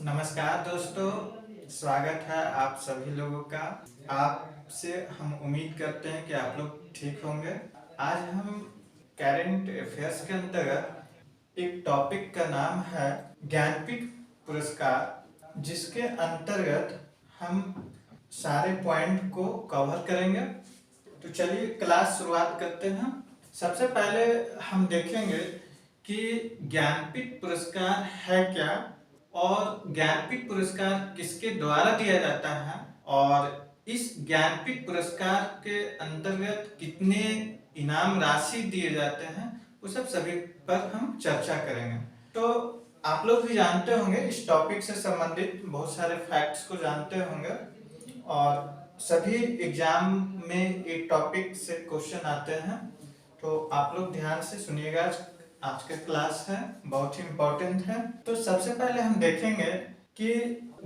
नमस्कार दोस्तों, स्वागत है आप सभी लोगों का। आपसे हम उम्मीद करते हैं कि आप लोग ठीक होंगे। आज हम करंट अफेयर्स के अंतर्गत एक टॉपिक का नाम है ज्ञानपीठ पुरस्कार, जिसके अंतर्गत हम सारे पॉइंट को कवर करेंगे। तो चलिए क्लास शुरुआत करते हैं। सबसे पहले हम देखेंगे कि ज्ञानपीठ पुरस्कार है क्या और ज्ञानपीठ पुरस्कार किसके द्वारा दिया जाता है और इस ज्ञानपीठ पुरस्कार के अंतर्गत कितने इनाम राशि दिए जाते हैं, वो सब सभी पर हम चर्चा करेंगे। तो आप लोग भी जानते होंगे, इस टॉपिक से संबंधित बहुत सारे फैक्ट्स को जानते होंगे और सभी एग्जाम में एक टॉपिक से क्वेश्चन आते हैं। तो आप लोग ध्यान से सुनिएगा, आज का क्लास है बहुत ही इम्पोर्टेंट है। तो सबसे पहले हम देखेंगे कि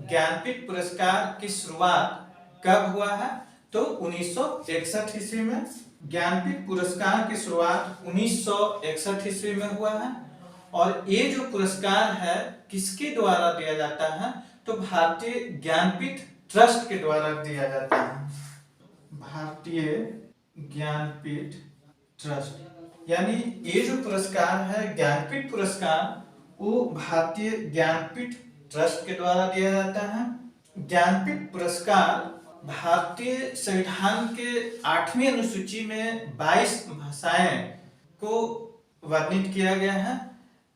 ज्ञानपीठ पुरस्कार की शुरुआत कब हुआ है। तो 1961 ईस्वी में ज्ञानपीठ पुरस्कार की शुरुआत 1961 ईस्वी में हुआ है। और ये जो पुरस्कार है किसके द्वारा दिया जाता है, तो भारतीय ज्ञानपीठ ट्रस्ट के द्वारा दिया जाता है। भारतीय ज्ञानपीठ ट्रस्ट, यानी ये जो पुरस्कार है ज्ञानपीठ पुरस्कार, वो भारतीय ज्ञानपीठ ट्रस्ट के द्वारा दिया जाता है। ज्ञानपीठ पुरस्कार भारतीय संविधान के 8वीं अनुसूची में 22 भाषाएं को वर्णित किया गया है।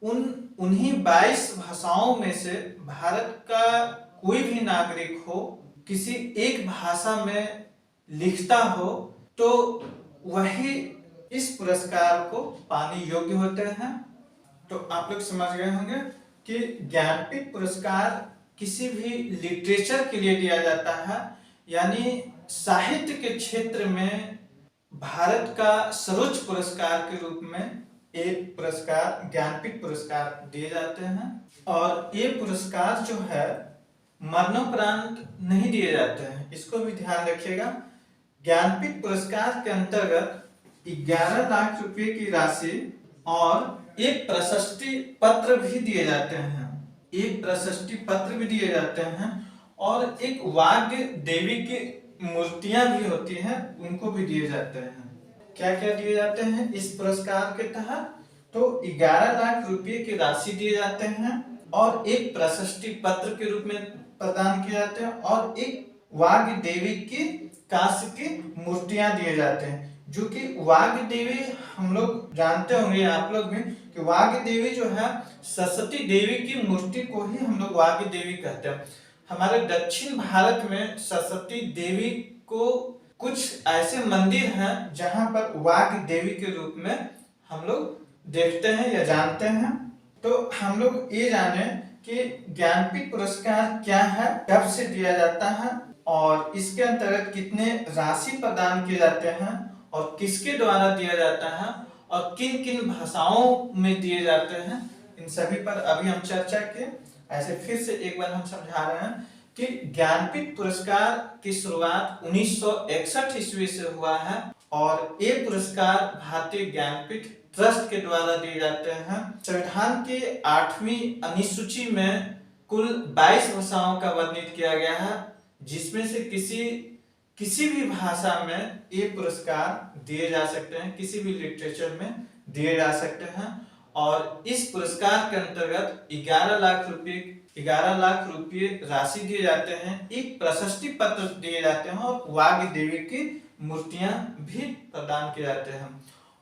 उन्हीं 22 भाषाओं में से भारत का कोई भी नागरिक हो, किसी एक भाषा में लिखता हो, तो वही इस पुरस्कार को पाने योग्य होते हैं। तो आप लोग समझ गए होंगे कि ज्ञानपीठ पुरस्कार किसी भी लिटरेचर के लिए दिया जाता है, यानी साहित्य के क्षेत्र में भारत का सर्वोच्च पुरस्कार के रूप में एक पुरस्कार ज्ञानपीठ पुरस्कार दिए जाते हैं। और ये पुरस्कार जो है मरणोपरांत नहीं दिए जाते हैं, इसको भी ध्यान रखिएगा। ज्ञानपीठ पुरस्कार के अंतर्गत 11 लाख रुपए की राशि और एक प्रशस्ति पत्र भी दिए जाते हैं। एक प्रशस्ति पत्र भी दिए जाते हैं और एक वाग्य देवी की मूर्तियां भी होती हैं, उनको भी दिए जाते हैं। क्या क्या दिए जाते हैं इस पुरस्कार के तहत? तो 11 लाख रुपए की राशि दिए जाते हैं और एक प्रशस्ति पत्र के रूप में प्रदान किए जाते हैं और एक वाग्य देवी की कांस्य की मूर्तियां दिए जाते हैं। जो कि वाग्य देवी हम लोग जानते होंगे, आप लोग भी, कि वाग्य देवी जो है सरस्वती देवी की मूर्ति को ही हम लोग वाग्य देवी कहते हैं। हमारे दक्षिण भारत में सरस्वती देवी को कुछ ऐसे मंदिर हैं जहां पर वाग्य देवी के रूप में हम लोग देखते हैं या जानते हैं। तो हम लोग ये जाने कि ज्ञानपीठ पुरस्कार क्या है, कब से दिया जाता है और इसके अंतर्गत कितने राशि प्रदान किए जाते हैं और किसके द्वारा दिया जाता है और किन किन भाषाओं में दिए जाते हैं, इन सभी पर अभी हम चर्चा किए। ऐसे फिर से एक बार हम समझा रहे हैं कि ज्ञानपीठ पुरस्कार की शुरुआत 1961 ईस्वी से हुआ है और ये पुरस्कार भारतीय ज्ञानपीठ ट्रस्ट के द्वारा दिए जाते हैं। संविधान के 8वीं अनुसूची में कुल 22 भाषाओं का वर्णित किया गया है, जिसमें से किसी भी भाषा में ये पुरस्कार दिए जा सकते हैं, किसी भी लिटरेचर में दिए जा सकते हैं। और इस पुरस्कार के अंतर्गत 11 लाख रुपए राशि दिए जाते हैं, एक प्रशस्ति पत्र दिए जाते हैं और वाग्य देवी की मूर्तियां भी प्रदान किए जाते हैं।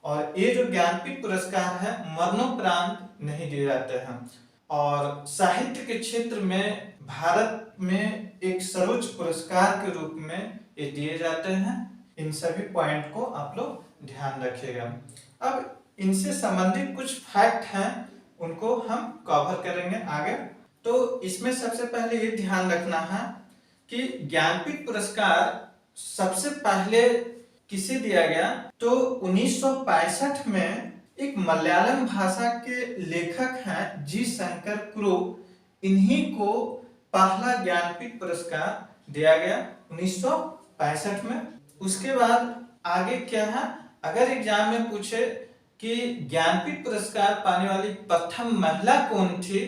और ये जो ज्ञानपीठ पुरस्कार है मरणोपरांत नहीं दिए जाते हैं और साहित्य के क्षेत्र में भारत में एक सर्वोच्च पुरस्कार के रूप में ये दिए जाते हैं। इन सभी पॉइंट को आप लोग ध्यान रखिएगा। अब इनसे संबंधित कुछ फैक्ट हैं, उनको हम कवर करेंगे आगे। तो इसमें सबसे पहले ये ध्यान रखना है कि ज्ञानपीठ पुरस्कार सबसे पहले किसे दिया गया, तो 1965 में एक मलयालम भाषा के लेखक हैं जी शंकर कुरुप, इन्हीं को पहला ज्ञानपीठ पुरस्कार दिया गया 1965 में। उसके बाद आगे क्या है, अगर एग्जाम में पूछे कि ज्ञानपीठ पुरस्कार पाने वाली प्रथम महिला कौन थी,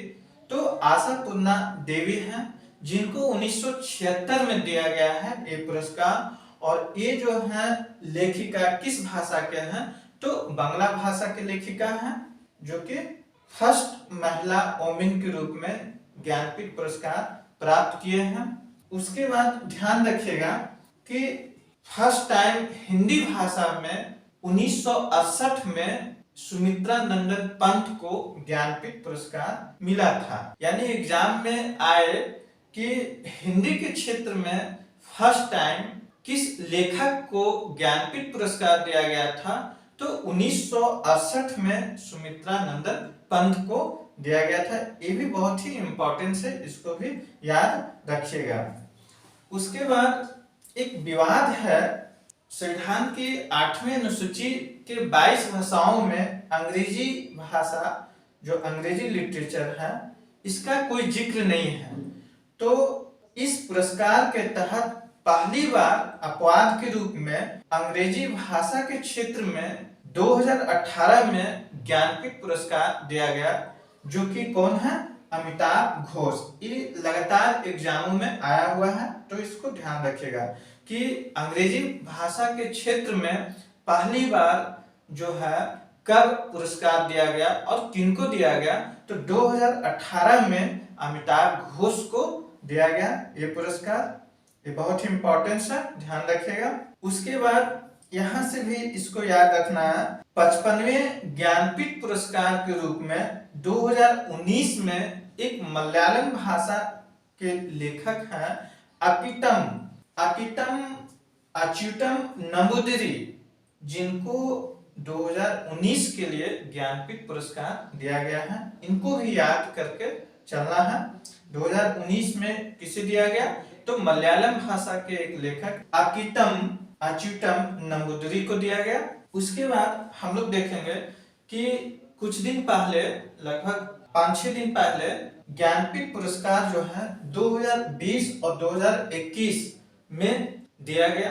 तो आशापूर्णा देवी हैं, जिनको 1976 में दिया गया है ये पुरस्कार। और ये जो है लेखिका किस भाषा के हैं, तो बांग्ला भाषा के लेखिका हैं, जो कि फर्स्ट महिला ओमेन के रूप में ज्ञानपीठ पुरस्कार प्राप्त किए हैं। उसके बाद ध्यान रखिएगा कि फर्स्ट टाइम हिंदी भाषा में 1968 में सुमित्रा नंदन पंत को ज्ञानपीठ पुरस्कार मिला था। यानी एग्जाम में आए कि हिंदी के क्षेत्र में फर्स्ट टाइम किस लेखक को ज्ञानपीठ पुरस्कार दिया गया था, तो 1968 में सुमित्रा नंदन पंत को दिया गया था। ये भी बहुत ही इंपॉर्टेंट है, इसको भी याद रखिएगा। उसके बाद एक विवाद है, संविधान की 8वीं अनुसूची के 22 भाषाओं में अंग्रेजी भाषा, जो अंग्रेजी लिटरेचर है, इसका कोई जिक्र नहीं है। तो इस पुरस्कार के तहत पहली बार अपवाद के रूप में अंग्रेजी भाषा के क्षेत्र में 2018 में ज्ञानपीठ पुरस्कार दिया गया, जो कि कौन है, अमिताभ घोष। ये लगातार एग्जामों में आया हुआ है, तो इसको ध्यान रखिएगा कि अंग्रेजी भाषा के क्षेत्र में पहली बार जो है कब पुरस्कार दिया गया और किनको दिया गया, तो 2018 में अमिताभ घोष को दिया गया ये पुरस्कार। ये बहुत ही इंपॉर्टेंट है, ध्यान रखिएगा। उसके बाद यहां से भी इसको याद रखना है, 55वें ज्ञानपीठ पुरस्कार के रूप में 2019 में एक मलयालम भाषा के लेखक हैं अपिटम अच्युतम नंबूदिरी, जिनको 2019 के लिए ज्ञानपीठ पुरस्कार दिया गया है। इनको भी याद करके चलना है। 2019 में किसे दिया गया, तो मलयालम भाषा के एक लेखक अच्युतम नंबूदिरी को दिया गया। उसके बाद हम लोग देखेंगे कि कुछ दिन पहले, लगभग 5-6 दिन पहले, ज्ञानपीठ पुरस्कार जो है 2020 और 2021 में दिया गया।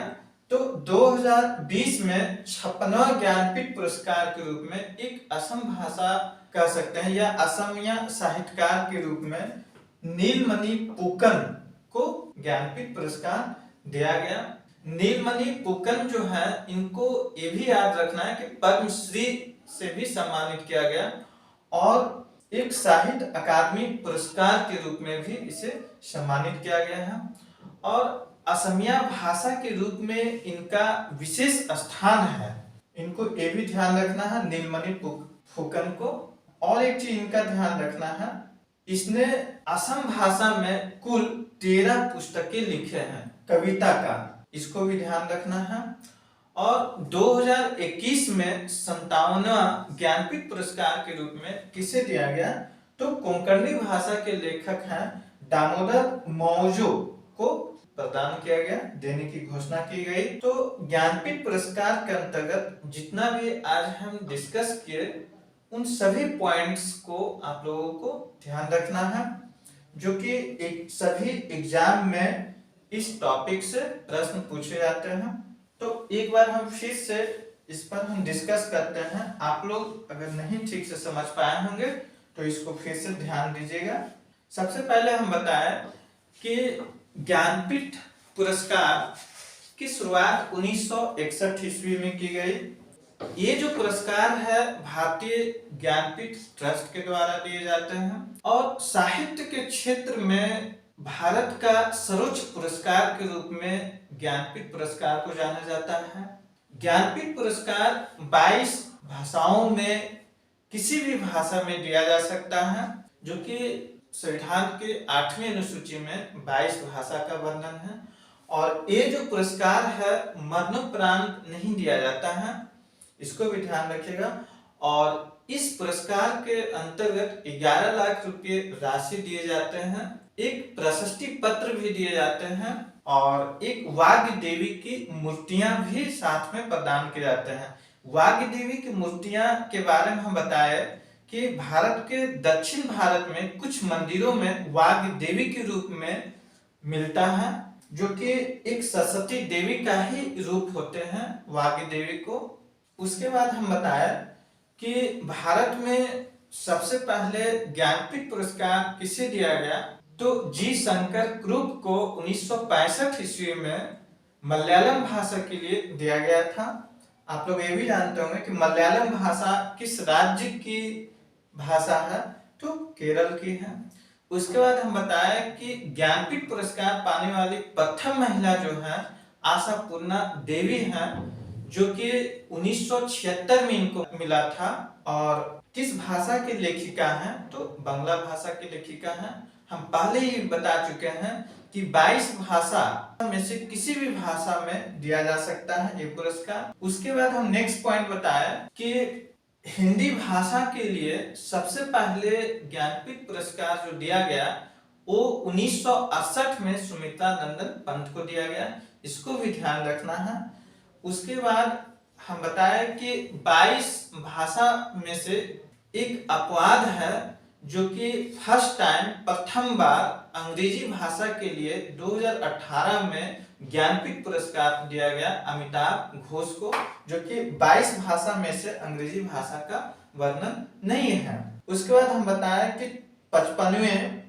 तो 2020 में 56वां ज्ञानपीठ पुरस्कार के रूप में एक असम भाषा कह सकते हैं या असमिया साहित्यकार के रूप में नीलमणि पुकन को ज्ञानपीठ पुरस्कार दिया गया। नीलमणि पुकन जो है, इनको ये भी याद रखना है कि पद्मश्री से भी सम्मानित किया गया और एक साहित्य अकादमी पुरस्कार के रूप में भी इसे सम्मानित किया गया है। और असमिया भाषा के रूप में इनका विशेष स्थान है, इनको ये भी ध्यान रखना है नीलमणि फुकन को। और एक चीज इनका ध्यान रखना है, इसने असम भाषा में कुल 13 पुस्तकें लिखे हैं कविता का, इसको भी ध्यान रखना है। और 2021 में 57वां ज्ञानपीठ पुरस्कार के रूप में किसे दिया गया, तो कोंकणी भाषा के लेखक हैं दामोदर मौजो को प्रदान किया गया, देने की घोषणा की गई। तो ज्ञानपीठ पुरस्कार के अंतर्गत जितना भी आज हम डिस्कस किए, उन सभी पॉइंट्स को आप लोगों को ध्यान रखना है, जो कि एक सभी एग्जाम में इस टॉपिक से प्रश्न पूछे जाते हैं। तो एक बार हम फिर से इस पर हम डिस्कस करते हैं। आप लोग अगर नहीं ठीक से समझ पाए होंगे तो इसको फिर से ध्यान दीजिएगा। सबसे पहले हम बताएं कि ज्ञानपीठ पुरस्कार की शुरुआत 1961 ईस्वी में की गई। ये जो पुरस्कार है भारतीय ज्ञानपीठ ट्रस्ट के द्वारा दिए जाते हैं और साहित्य के क्षेत्र में भारत का सर्वोच्च पुरस्कार के रूप में ज्ञानपीठ पुरस्कार को जाना जाता है। ज्ञानपीठ पुरस्कार 22 भाषाओं में किसी भी भाषा में दिया जा सकता है, जो कि संविधान के 8वीं अनुसूची में 22 भाषा का वर्णन है। और ये जो पुरस्कार है मरणोपरांत नहीं दिया जाता है, इसको भी ध्यान रखिएगा। और इस पुरस्कार के अंतर्गत 11 लाख रुपए राशि दिए जाते हैं, एक प्रशस्ति पत्र भी दिए जाते हैं और एक वाग्य देवी की मूर्तियां भी साथ में प्रदान किए जाते हैं। वाग्य देवी की मूर्तियां के बारे में हम बताए कि भारत के दक्षिण भारत में कुछ मंदिरों में वाग्य देवी के रूप में मिलता है, जो कि एक सरस्वती देवी का ही रूप होते हैं वाग्य देवी को। उसके बाद हम बताएं कि भारत में सबसे पहले ज्ञानपीठ पुरस्कार किसे दिया गया? तो जी शंकर क्रुप को 1965 ईस्वी में मलयालम भाषा के लिए दिया गया था। आप लोग ये भी जानते होंगे कि मलयालम भाषा किस राज्य की भाषा है? तो केरल की है। उसके बाद हम बताएं कि ज्ञानपीठ पुरस्कार पाने वाली प्रथम महिला जो है आशापूर्णा देवी है, जो कि 1976 में इनको मिला था। और किस भाषा की लेखिका हैं? तो बांग्ला भाषा की लेखिका हैं। हम पहले ही बता चुके हैं कि 22 भाषा में से किसी भी भाषा में दिया जा सकता है ये पुरस्कार। उसके बाद हम नेक्स्ट पॉइंट बताया कि हिंदी भाषा के लिए सबसे पहले ज्ञानपीठ पुरस्कार जो दिया गया वो 1968 में सुमित्रा नंदन पंत को दिया गया, इसको भी ध्यान रखना है। उसके बाद हम बताएं कि 22 भाषा में से एक अपवाद है, जो कि फर्स्ट टाइम प्रथम बार अंग्रेजी भाषा के लिए 2018 में ज्ञानपीठ पुरस्कार दिया गया अमिताभ घोष को, जो कि 22 भाषा में से अंग्रेजी भाषा का वर्णन नहीं है। उसके बाद हम बताएं कि 55वें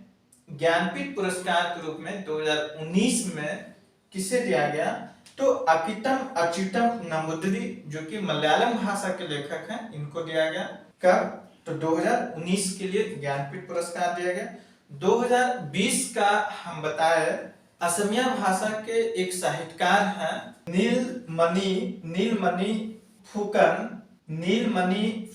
ज्ञानपीठ पुरस्कार के रूप में 2019 में किसे दिया गया? तो अकितम अच्युतम नंबूदिरी, जो कि मलयालम भाषा के लेखक हैं, इनको दिया गया। कब? तो 2019 के लिए ज्ञानपीठ पुरस्कार दिया गया। 2020 का हम बताए असमिया भाषा के एक साहित्यकार हैं नीलमणि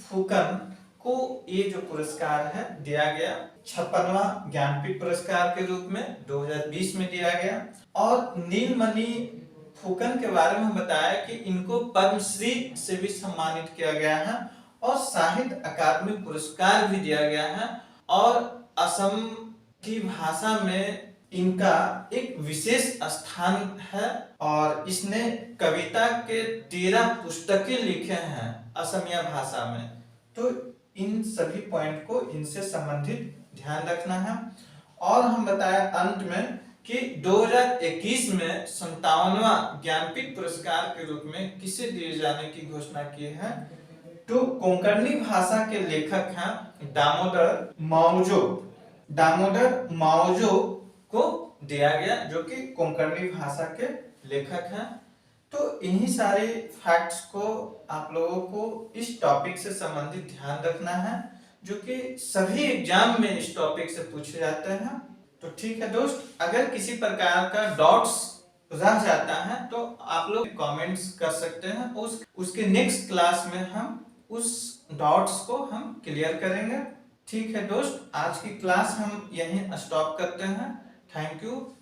फुकन को ये जो पुरस्कार है दिया गया 56वां ज्ञानपीठ पुरस्कार के रूप में 2020 में दिया गया। और नीलमणि फुकन के बारे में बताया कि इनको पद्मश्री से भी सम्मानित किया गया है और साहित्य अकादमी पुरस्कार भी दिया गया है। और असम की भाषा में इनका एक विशेष स्थान है और इसने कविता के 13 पुस्तकें लिखे हैं असमिया भाषा में। तो इन सभी पॉइंट को इनसे संबंधित ध्यान रखना है। और हम बताया अंत में कि 2021 में 57वां ज्ञानपीठ पुरस्कार के रूप में किसे दिए जाने की घोषणा की है? तो कोंकणी भाषा के लेखक हैं दामोदर मावजो को दिया गया, जो कि कोंकणी भाषा के लेखक हैं। तो इन्हीं सारे फैक्ट्स को आप लोगों को इस टॉपिक से संबंधित ध्यान रखना है, जो कि सभी एग्जाम में इस टॉपिक से पूछे जाते हैं। तो ठीक है दोस्त, अगर किसी प्रकार का डॉट्स रह जाता है तो आप लोग कमेंट्स कर सकते हैं। उसके नेक्स्ट क्लास में हम उस डॉट्स को हम क्लियर करेंगे। ठीक है दोस्त, आज की क्लास हम यहीं स्टॉप करते हैं। Thank you.